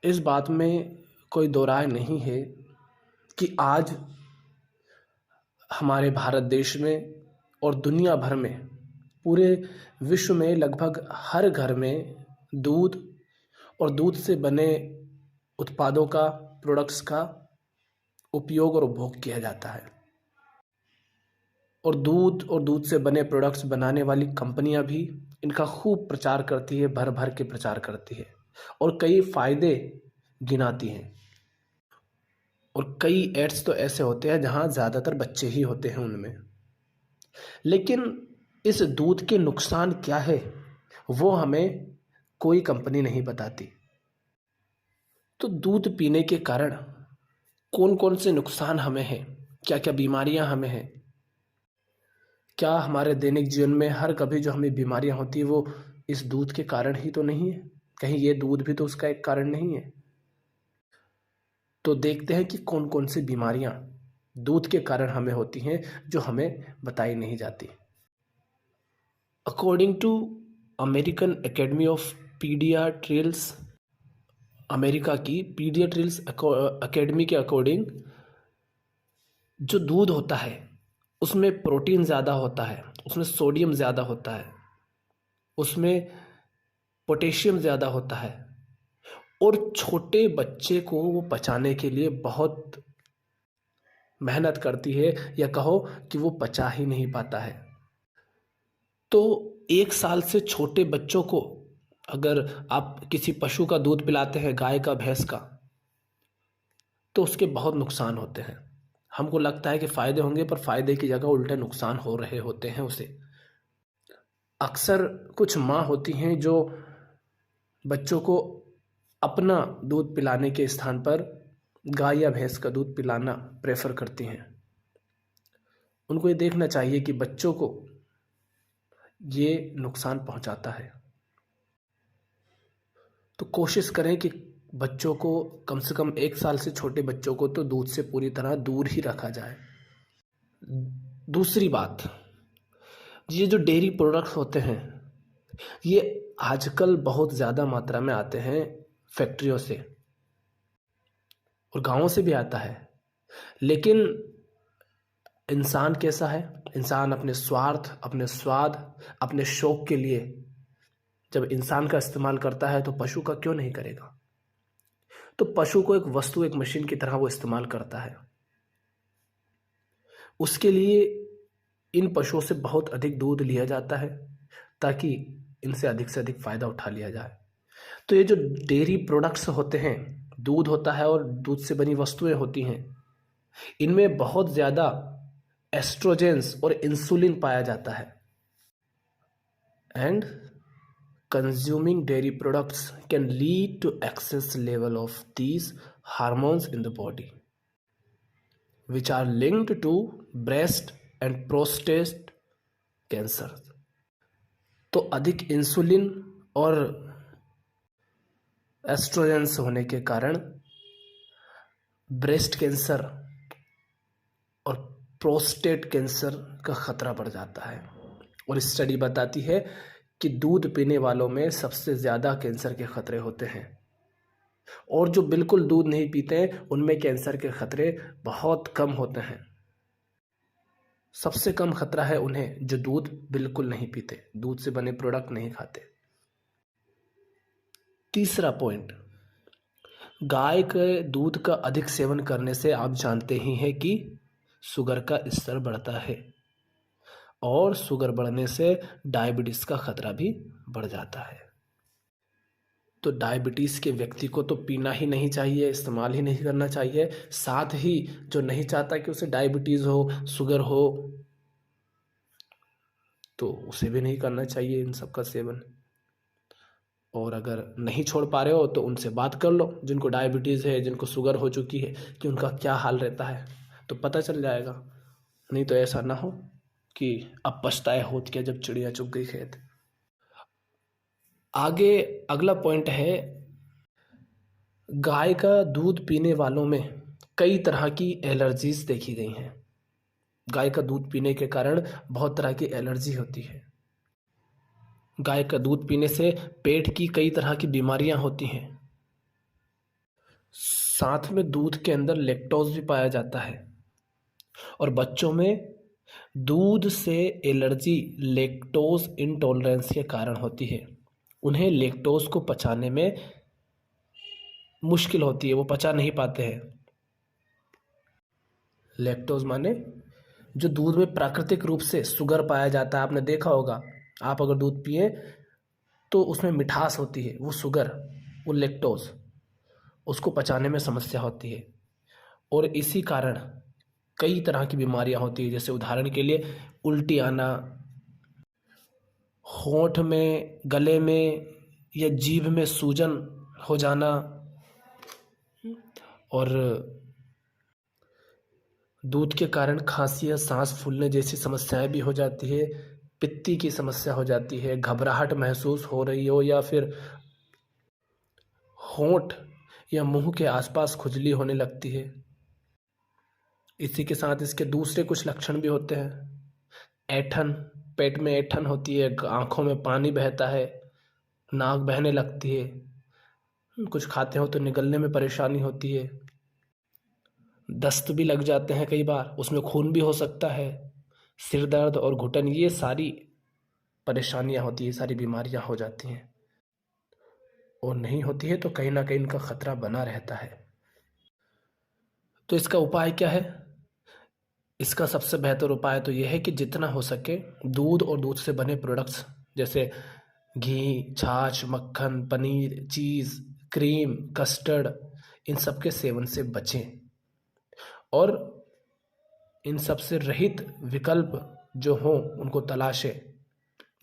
इस बात में कोई दो राय नहीं है कि आज हमारे भारत देश में और दुनिया भर में, पूरे विश्व में लगभग हर घर में दूध और दूध से बने उत्पादों का, प्रोडक्ट्स का उपयोग और उपभोग किया जाता है। और दूध से बने प्रोडक्ट्स बनाने वाली कंपनियां भी इनका खूब प्रचार करती है, भर भर के प्रचार करती है और कई फायदे गिनाती हैं। और कई एड्स तो ऐसे होते हैं जहां ज़्यादातर बच्चे ही होते हैं उनमें। लेकिन इस दूध के नुकसान क्या है वो हमें कोई कंपनी नहीं बताती। तो दूध पीने के कारण कौन कौन से नुकसान हमें हैं, क्या क्या बीमारियां हमें हैं, क्या हमारे दैनिक जीवन में हर कभी जो हमें बीमारियां होती है वो इस दूध के कारण ही तो नहीं है, कहीं ये दूध भी तो उसका एक कारण नहीं है। तो देखते हैं कि कौन कौन सी बीमारियां दूध के कारण हमें होती हैं जो हमें बताई नहीं जाती। According to American Academy of paediatrics, America की पीडियाट्रिल्स एकेडमी के अकॉर्डिंग जो दूध होता है उसमें प्रोटीन ज़्यादा होता है, उसमें सोडियम ज़्यादा होता है, उसमें पोटेशियम ज़्यादा होता है और छोटे बच्चे को वो पचाने के लिए बहुत मेहनत करती है, या कहो कि वो पचा ही नहीं पाता है। तो 1 साल से छोटे बच्चों को अगर आप किसी पशु का दूध पिलाते हैं, गाय का, भैंस का, तो उसके बहुत नुकसान होते हैं। हमको लगता है कि फ़ायदे होंगे, पर फ़ायदे की जगह उल्टे नुकसान हो रहे होते हैं उसे। अक्सर कुछ माँ होती हैं जो बच्चों को अपना दूध पिलाने के स्थान पर गाय या भैंस का दूध पिलाना प्रेफर करती हैं। उनको ये देखना चाहिए कि बच्चों को ये नुकसान पहुंचाता है। तो कोशिश करें कि बच्चों को, कम से कम 1 साल से छोटे बच्चों को तो दूध से पूरी तरह दूर ही रखा जाए। दूसरी बात, ये जो डेयरी प्रोडक्ट्स होते हैं ये आजकल बहुत ज़्यादा मात्रा में आते हैं फैक्ट्रियों से, और गांवों से भी आता है। लेकिन इंसान कैसा है, इंसान अपने स्वार्थ, अपने स्वाद, अपने शौक के लिए जब इंसान का इस्तेमाल करता है तो पशु का क्यों नहीं करेगा। तो पशु को एक वस्तु, एक मशीन की तरह वो इस्तेमाल करता है। उसके लिए इन पशुओं से बहुत अधिक दूध लिया जाता है ताकि इनसे अधिक से अधिक फायदा उठा लिया जाए। तो ये जो डेयरी प्रोडक्ट्स होते हैं, दूध होता है और दूध से बनी वस्तुएं होती हैं, इनमें बहुत ज़्यादा एस्ट्रोजेंस और इंसुलिन पाया जाता है। And consuming dairy products can lead to excess level of these hormones in the body which are linked to breast and prostate cancer। तो अधिक इंसुलिन और एस्ट्रोजेंस होने के कारण ब्रेस्ट कैंसर और प्रोस्टेट कैंसर का खतरा बढ़ जाता है। और स्टडी बताती है कि दूध पीने वालों में सबसे ज़्यादा कैंसर के खतरे होते हैं, और जो बिल्कुल दूध नहीं पीते हैं उनमें कैंसर के खतरे बहुत कम होते हैं। सबसे कम खतरा है उन्हें जो दूध बिल्कुल नहीं पीते, दूध से बने प्रोडक्ट नहीं खाते। तीसरा पॉइंट, गाय के दूध का अधिक सेवन करने से आप जानते ही हैं कि शुगर का स्तर बढ़ता है, और शुगर बढ़ने से डायबिटीज़ का खतरा भी बढ़ जाता है। तो डायबिटीज़ के व्यक्ति को तो पीना ही नहीं चाहिए, इस्तेमाल ही नहीं करना चाहिए। साथ ही जो नहीं चाहता कि उसे डायबिटीज़ हो, शुगर हो, तो उसे भी नहीं करना चाहिए इन सब का सेवन। और अगर नहीं छोड़ पा रहे हो तो उनसे बात कर लो, जिनको डायबिटीज़ है, जिनको शुगर हो चुकी है, कि उनका क्या हाल रहता है, तो पता चल जाएगा। नहीं तो ऐसा ना हो कि अब पछताए होत क्या जब चिड़िया चुग गई खेत। आगे अगला पॉइंट है, गाय का दूध पीने वालों में कई तरह की एलर्जीज देखी गई हैं। गाय का दूध पीने के कारण बहुत तरह की एलर्जी होती है। गाय का दूध पीने से पेट की कई तरह की बीमारियां होती हैं। साथ में दूध के अंदर लैक्टोज भी पाया जाता है और बच्चों में दूध से एलर्जी लैक्टोज इंटॉलरेंस के कारण होती है। उन्हें लैक्टोज को पचाने में मुश्किल होती है, वो पचा नहीं पाते हैं। लैक्टोज माने जो दूध में प्राकृतिक रूप से शुगर पाया जाता है। आपने देखा होगा, आप अगर दूध पिए तो उसमें मिठास होती है, वो शुगर, वो लैक्टोज, उसको पचाने में समस्या होती है और इसी कारण कई तरह की बीमारियां होती है। जैसे उदाहरण के लिए उल्टी आना, होंठ में, गले में या जीभ में सूजन हो जाना और दूध के कारण खांसी या सांस फूलने जैसी समस्याएं भी हो जाती है। पित्ती की समस्या हो जाती है, घबराहट महसूस हो रही हो या फिर होंठ या मुंह के आसपास खुजली होने लगती है। इसी के साथ इसके दूसरे कुछ लक्षण भी होते हैं। ऐंठन, पेट में ऐंठन होती है, आंखों में पानी बहता है, नाक बहने लगती है, कुछ खाते हो तो निगलने में परेशानी होती है, दस्त भी लग जाते हैं कई बार, उसमें खून भी हो सकता है, सिर दर्द और घुटन, ये सारी परेशानियां होती है, सारी बीमारियां हो जाती हैं। और नहीं होती है तो कहीं ना कहीं इनका खतरा बना रहता है। तो इसका उपाय क्या है? इसका सबसे बेहतर उपाय तो यह है कि जितना हो सके दूध और दूध से बने प्रोडक्ट्स जैसे घी, छाछ, मक्खन, पनीर, चीज़, क्रीम, कस्टर्ड, इन सब के सेवन से बचें और इन सब से रहित विकल्प जो हों उनको तलाशें,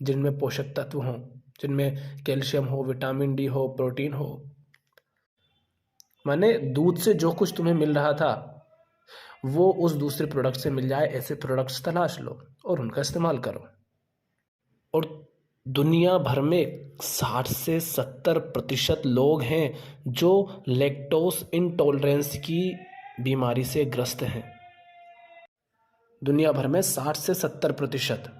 जिनमें पोषक तत्व हों, जिनमें कैल्शियम हो, विटामिन डी हो, प्रोटीन हो। माने दूध से जो कुछ तुम्हें मिल रहा था वो उस दूसरे प्रोडक्ट से मिल जाए, ऐसे प्रोडक्ट्स तलाश लो और उनका इस्तेमाल करो। और दुनिया भर में 60 से 70% लोग हैं जो लैक्टोज इंटॉलरेंस की बीमारी से ग्रस्त हैं। दुनिया भर में 60 से 70%।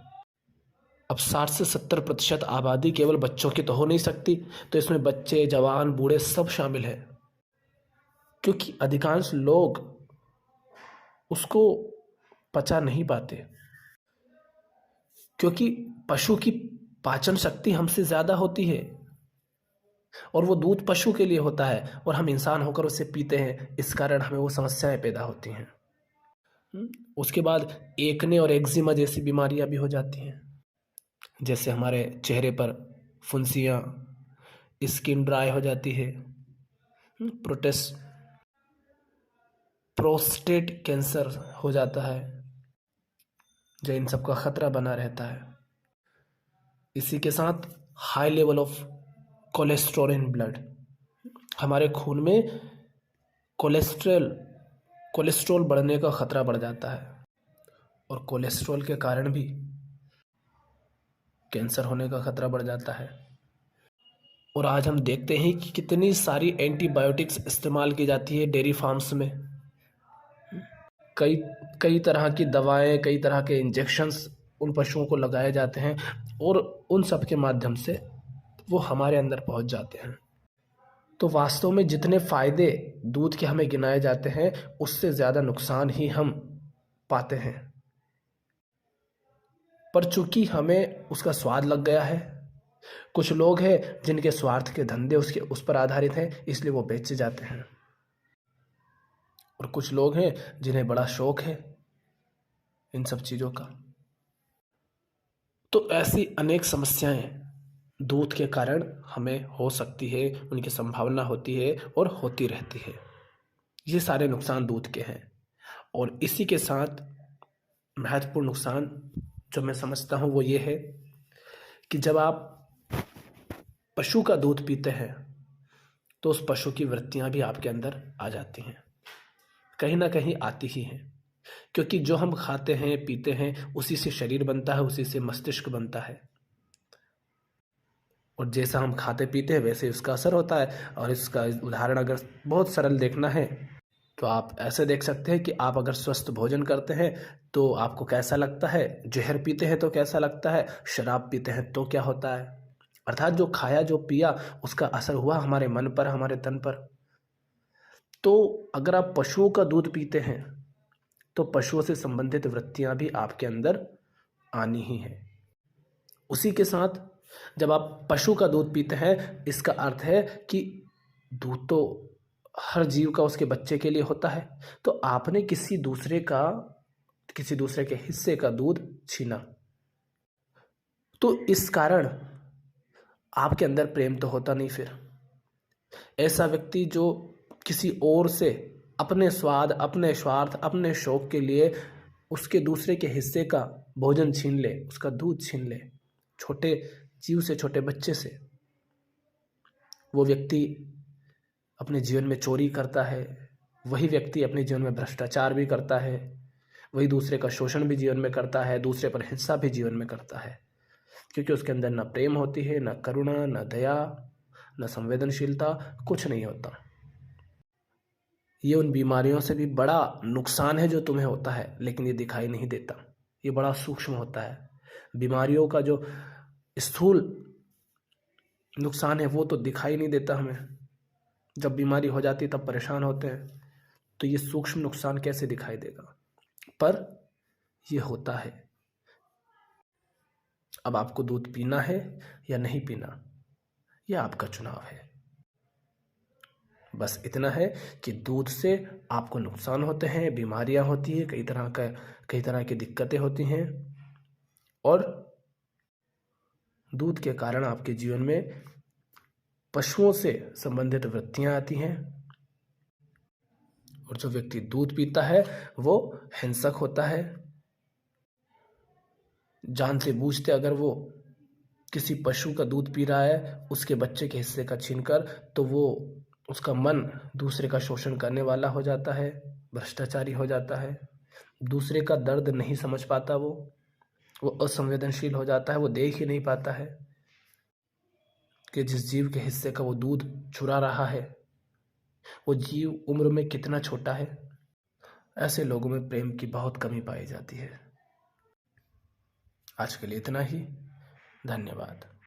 अब 60 से 70% आबादी केवल बच्चों की तो हो नहीं सकती, तो इसमें बच्चे, जवान, बूढ़े सब शामिल हैं, क्योंकि अधिकांश लोग उसको पचा नहीं पाते, क्योंकि पशु की पाचन शक्ति हमसे ज़्यादा होती है और वो दूध पशु के लिए होता है और हम इंसान होकर उसे पीते हैं, इस कारण हमें वो समस्याएं पैदा होती हैं। उसके बाद एक्ने और एक्जिमा जैसी बीमारियां भी हो जाती हैं, जैसे हमारे चेहरे पर फुंसियाँ, स्किन ड्राई हो जाती है, प्रोस्टेट कैंसर हो जाता है, जो इन सब का खतरा बना रहता है। इसी के साथ high level of cholesterol in blood, हमारे खून में कोलेस्ट्रॉल बढ़ने का खतरा बढ़ जाता है और कोलेस्ट्रॉल के कारण भी कैंसर होने का खतरा बढ़ जाता है। और आज हम देखते हैं कि कितनी सारी एंटीबायोटिक्स इस्तेमाल की जाती है डेयरी फार्म्स में। कई कई तरह की दवाएं, कई तरह के इंजेक्शन्स उन पशुओं को लगाए जाते हैं और उन सब के माध्यम से वो हमारे अंदर पहुंच जाते हैं। तो वास्तव में जितने फ़ायदे दूध के हमें गिनाए जाते हैं उससे ज़्यादा नुकसान ही हम पाते हैं। पर चूंकि हमें उसका स्वाद लग गया है, कुछ लोग हैं जिनके स्वार्थ के धंधे उस पर आधारित हैं, इसलिए वो बेचे जाते हैं, और कुछ लोग हैं जिन्हें बड़ा शौक है इन सब चीज़ों का। तो ऐसी अनेक समस्याएं दूध के कारण हमें हो सकती है, उनकी संभावना होती है और होती रहती है। ये सारे नुकसान दूध के हैं। और इसी के साथ महत्वपूर्ण नुकसान जो मैं समझता हूँ वो ये है कि जब आप पशु का दूध पीते हैं तो उस पशु की वृत्तियाँ भी आपके अंदर आ जाती हैं, कहीं ना कहीं आती ही हैं, क्योंकि जो हम खाते हैं, पीते हैं, उसी से शरीर बनता है, उसी से मस्तिष्क बनता है, और जैसा हम खाते पीते हैं वैसे उसका असर होता है। और इसका उदाहरण अगर बहुत सरल देखना है तो आप ऐसे देख सकते हैं कि आप अगर स्वस्थ भोजन करते हैं तो आपको कैसा लगता है, जहर पीते हैं तो कैसा लगता है, शराब पीते हैं तो क्या होता है। अर्थात जो खाया, जो पिया, उसका असर हुआ हमारे मन पर, हमारे तन पर। तो अगर आप पशुओं का दूध पीते हैं तो पशुओं से संबंधित वृत्तियां भी आपके अंदर आनी ही है। उसी के साथ जब आप पशु का दूध पीते हैं, इसका अर्थ है कि दूध तो हर जीव का उसके बच्चे के लिए होता है, तो आपने किसी दूसरे के हिस्से का दूध छीना, तो इस कारण आपके अंदर प्रेम तो होता नहीं। फिर ऐसा व्यक्ति जो किसी और से अपने स्वाद, अपने स्वार्थ, अपने शौक के लिए उसके दूसरे के हिस्से का भोजन छीन ले, उसका दूध छीन ले, छोटे जीव से, छोटे बच्चे से, वो व्यक्ति अपने जीवन में चोरी करता है। वही व्यक्ति अपने जीवन में भ्रष्टाचार भी करता है, वही दूसरे का शोषण भी जीवन में करता है, दूसरे पर हिंसा भी जीवन में करता है, क्योंकि उसके अंदर न प्रेम होती है, न करुणा, न दया, न संवेदनशीलता, कुछ नहीं होता। ये उन बीमारियों से भी बड़ा नुकसान है जो तुम्हें होता है, लेकिन ये दिखाई नहीं देता, ये बड़ा सूक्ष्म होता है। बीमारियों का जो स्थूल नुकसान है वो तो दिखाई नहीं देता हमें, जब बीमारी हो जाती है तब परेशान होते हैं, तो ये सूक्ष्म नुकसान कैसे दिखाई देगा, पर ये होता है। अब आपको दूध पीना है या नहीं पीना, यह आपका चुनाव है। बस इतना है कि दूध से आपको नुकसान होते हैं, बीमारियां होती हैं, कई तरह की दिक्कतें होती हैं, और दूध के कारण आपके जीवन में पशुओं से संबंधित वृत्तियां आती हैं, और जो व्यक्ति दूध पीता है वो हिंसक होता है। जान से बूझते अगर वो किसी पशु का दूध पी रहा है, उसके बच्चे के हिस्से का छीनकर, तो वो उसका मन दूसरे का शोषण करने वाला हो जाता है, भ्रष्टाचारी हो जाता है, दूसरे का दर्द नहीं समझ पाता, वो असंवेदनशील हो जाता है, वो देख ही नहीं पाता है कि जिस जीव के हिस्से का वो दूध चुरा रहा है वो जीव उम्र में कितना छोटा है। ऐसे लोगों में प्रेम की बहुत कमी पाई जाती है। आज के लिए इतना ही। धन्यवाद।